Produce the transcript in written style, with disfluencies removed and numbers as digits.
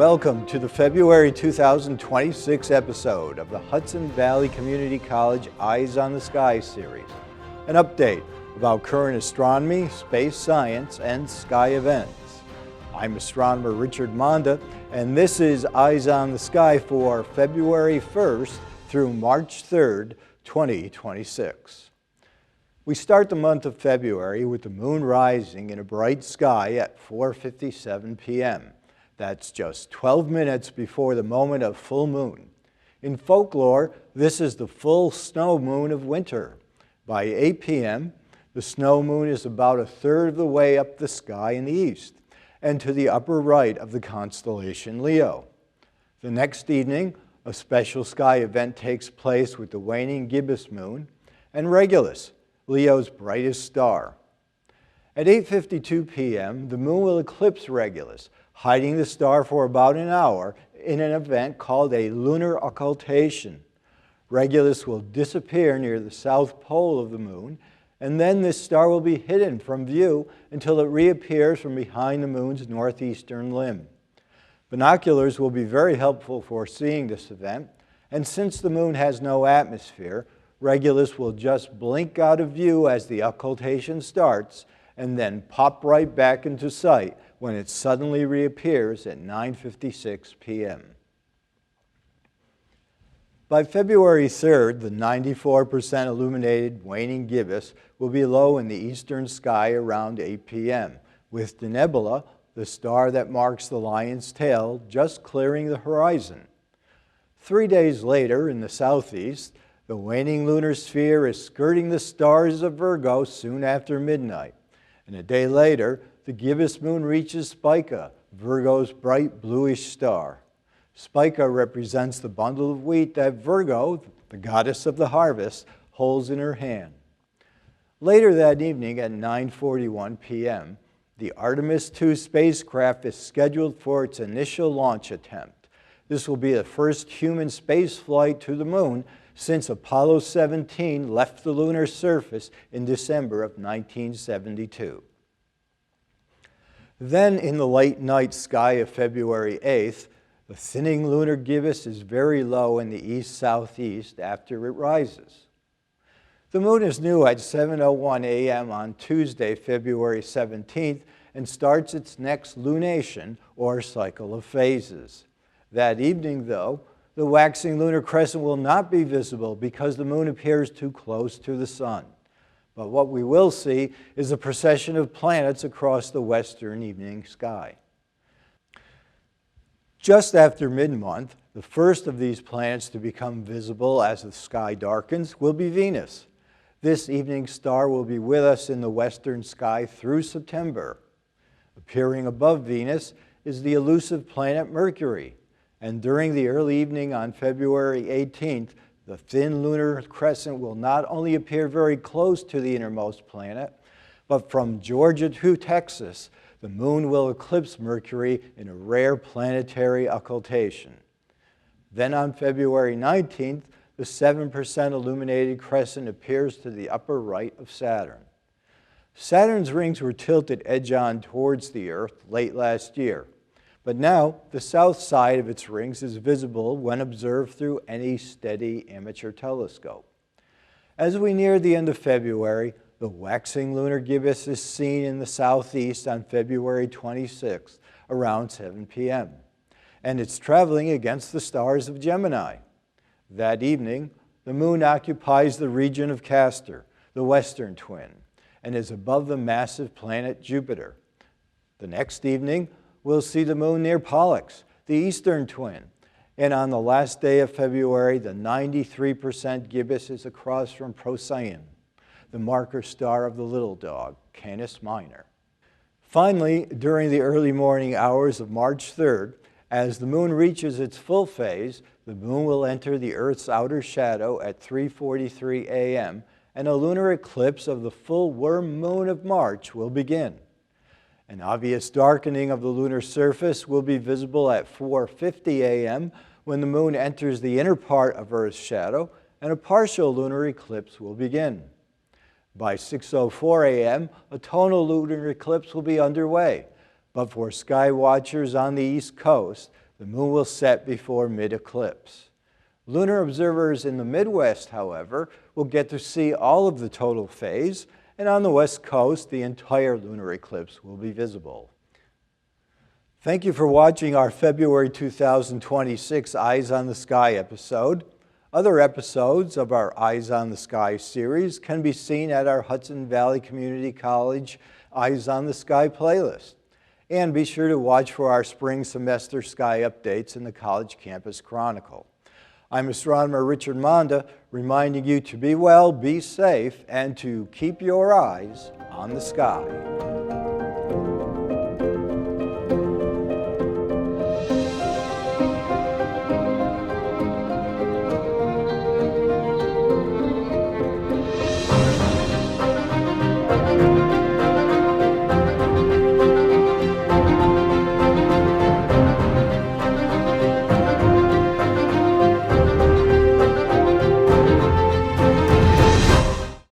Welcome to the February 2026 episode of the Hudson Valley Community College Eyes on the Sky series, an update about current astronomy, space science, and sky events. I'm astronomer Richard Monda, and this is Eyes on the Sky for February 1st through March 3rd, 2026. We start the month of February with the moon rising in a bright sky at 4:57 p.m. That's just 12 minutes before the moment of full moon. In folklore, this is the full snow moon of winter. By 8 p.m., the snow moon is about a third of the way up the sky in the east and to the upper right of the constellation Leo. The next evening, a special sky event takes place with the waning gibbous moon and Regulus, Leo's brightest star. At 8:52 p.m., the moon will eclipse Regulus, hiding the star for about an hour in an event called a lunar occultation. Regulus will disappear near the south pole of the moon, and then this star will be hidden from view until it reappears from behind the moon's northeastern limb. Binoculars will be very helpful for seeing this event, and since the moon has no atmosphere, Regulus will just blink out of view as the occultation starts and then pop right back into sight when it suddenly reappears at 9:56 p.m. By February 3rd, the 94% illuminated waning gibbous will be low in the eastern sky around 8 p.m., with the nebula, the star that marks the lion's tail, just clearing the horizon. 3 days later, in the southeast, the waning lunar sphere is skirting the stars of Virgo soon after midnight. And a day later, the gibbous moon reaches Spica, Virgo's bright bluish star. Spica represents the bundle of wheat that Virgo, the goddess of the harvest, holds in her hand. Later that evening at 9:41 p.m., the Artemis II spacecraft is scheduled for its initial launch attempt. This will be the first human space flight to the moon since Apollo 17 left the lunar surface in December of 1972. Then in the late night sky of February 8th, the thinning lunar gibbous is very low in the east-southeast after it rises. The moon is new at 7:01 a.m. on Tuesday, February 17th, and starts its next lunation, or cycle of phases. That evening, though, the waxing lunar crescent will not be visible because the moon appears too close to the sun. But what we will see is a procession of planets across the western evening sky. Just after mid-month, the first of these planets to become visible as the sky darkens will be Venus. This evening star will be with us in the western sky through September. Appearing above Venus is the elusive planet Mercury. And during the early evening on February 18th, the thin lunar crescent will not only appear very close to the innermost planet, but from Georgia to Texas, the moon will eclipse Mercury in a rare planetary occultation. Then on February 19th, the 7% illuminated crescent appears to the upper right of Saturn. Saturn's rings were tilted edge-on towards the Earth late last year. But now, the south side of its rings is visible when observed through any steady amateur telescope. As we near the end of February, the waxing lunar gibbous is seen in the southeast on February 26th, around 7 p.m., and it's traveling against the stars of Gemini. That evening, the moon occupies the region of Castor, the western twin, and is above the massive planet Jupiter. The next evening, we'll see the moon near Pollux, the eastern twin. And on the last day of February, the 93% gibbous is across from Procyon, the marker star of the little dog, Canis Minor. Finally, during the early morning hours of March 3rd, as the moon reaches its full phase, the moon will enter the Earth's outer shadow at 3:43 a.m., and a lunar eclipse of the full worm moon of March will begin. An obvious darkening of the lunar surface will be visible at 4:50 a.m. when the moon enters the inner part of Earth's shadow, and a partial lunar eclipse will begin. By 6:04 a.m., a total lunar eclipse will be underway, but for sky watchers on the East Coast, The moon will set before mid-eclipse. Lunar observers in the Midwest, however, will get to see all of the total phase, and on the West Coast, the entire lunar eclipse will be visible. Thank you for watching our February 2026 Eyes on the Sky episode. Other episodes of our Eyes on the Sky series can be seen at our Hudson Valley Community College Eyes on the Sky playlist. And be sure to watch for our spring semester sky updates in the College Campus Chronicle. I'm astronomer Richard Monda, reminding you to be well, be safe, and to keep your eyes on the sky.